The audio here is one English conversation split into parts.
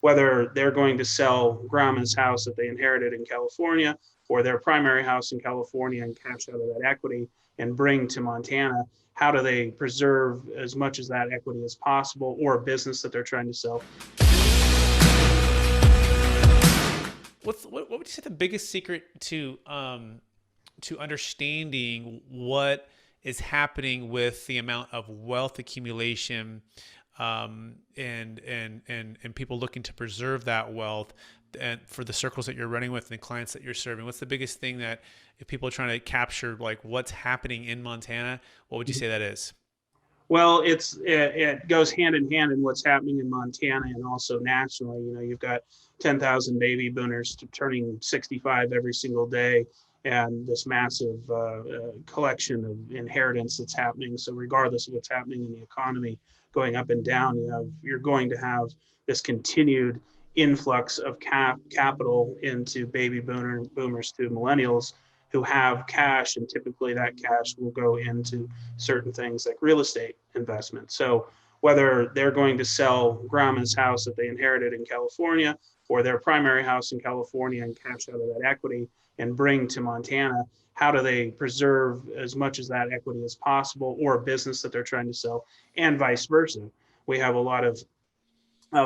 whether they're going to sell grandma's house that they inherited in California or their primary house in California and cash out of that equity and bring to Montana. How do they preserve as much of that equity as possible, or a business that they're trying to sell? What would you say the biggest secret to understanding what is happening with the amount of wealth accumulation, and people looking to preserve that wealth, and for the circles that you're running with and the clients that you're serving? What's the biggest thing that, if people are trying to capture like what's happening in Montana, what would you say that is? Well, it goes hand in hand in what's happening in Montana and also nationally. You've got 10,000 baby boomers turning 65 every single day, and this massive collection of inheritance that's happening. So regardless of what's happening in the economy, going up and down, you're going to have this continued influx of capital into baby boomers to millennials who have cash, and typically that cash will go into certain things like real estate investment. So whether they're going to sell grandma's house that they inherited in California or their primary house in California and cash out of that equity and bring to Montana, how do they preserve as much of that equity as possible, or a business that they're trying to sell, and vice versa. We have a lot of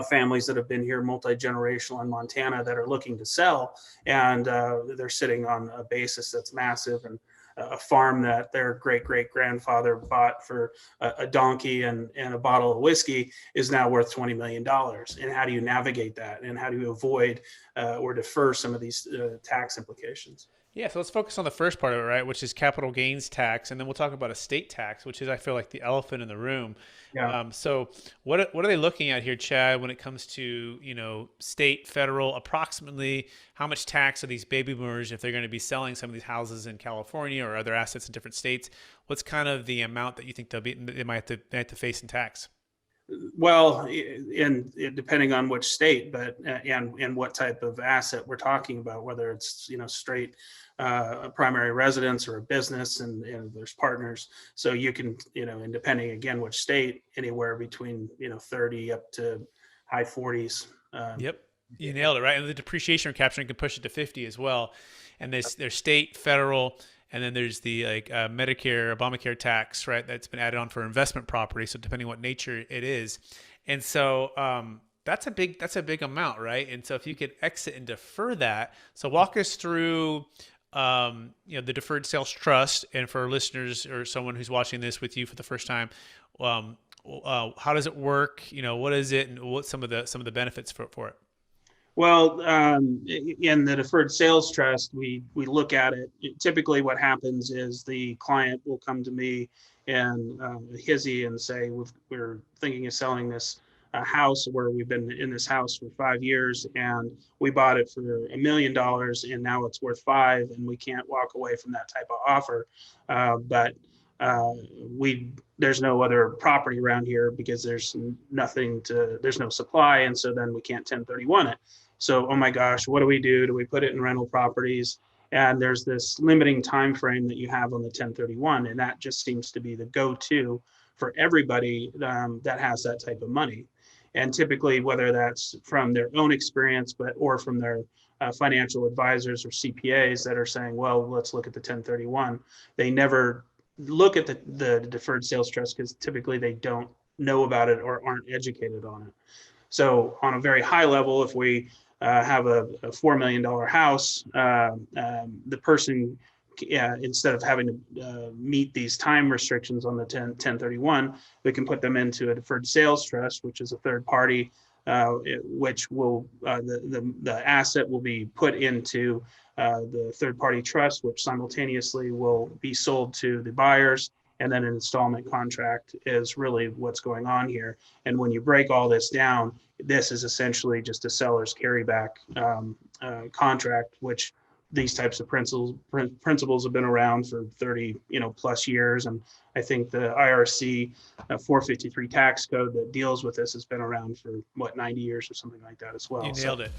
families that have been here multi-generational in Montana that are looking to sell, and they're sitting on a basis that's massive, and a farm that their great grandfather bought for a donkey and a bottle of whiskey is now worth $20 million. And how do you navigate that? And how do you avoid or defer some of these tax implications? Yeah, so let's focus on the first part of it, right, which is capital gains tax, and then we'll talk about estate tax, which is, I feel like, the elephant in the room. Yeah. So what are they looking at here, Chad, when it comes to, state, federal, approximately how much tax are these baby boomers, if they're going to be selling some of these houses in California or other assets in different states? What's kind of the amount that you think they might have to face in tax? Well, depending on which state, but and what type of asset we're talking about, whether it's straight a primary residence or a business, and there's partners. So you can and depending again which state, anywhere between 30 up to high 40s. Yep. You nailed it, right? And the depreciation recapturing can push it to 50 as well. And there's state, federal, and then there's the Medicare Obamacare tax, right? That's been added on for investment property. So depending what nature it is, and so that's a big amount, right? And so if you could exit and defer that, so walk us through the Deferred Sales Trust, and for our listeners or someone who's watching this with you for the first time, um, how does it work? What is it, and what some of the benefits for it? Well, in the deferred sales trust, we look at it. Typically, what happens is the client will come to me and hizzy and say, we're thinking of selling this house, where we've been in this house for 5 years, and we bought it for $1 million, and now it's worth five, and we can't walk away from that type of offer. But we there's no other property around here because there's no supply, and so then we can't 1031 it. So, oh my gosh, what do we do? Do we put it in rental properties? And there's this limiting time frame that you have on the 1031, and that just seems to be the go-to for everybody that has that type of money. And typically, whether that's from their own experience, or from their financial advisors or CPAs that are saying, well, let's look at the 1031. They never look at the deferred sales trust because typically they don't know about it or aren't educated on it. So on a very high level, if we have a $4 million house, the person, instead of having to meet these time restrictions on the 1031, we can put them into a deferred sales trust, which is a third party, which will the asset will be put into the third party trust, which simultaneously will be sold to the buyers. And then an installment contract is really what's going on here. And when you break all this down, this is essentially just a seller's carryback contract, which these types of principles have been around for 30 plus years. And I think the IRC 453 tax code that deals with this has been around for 90 years or something like that as well. You nailed it.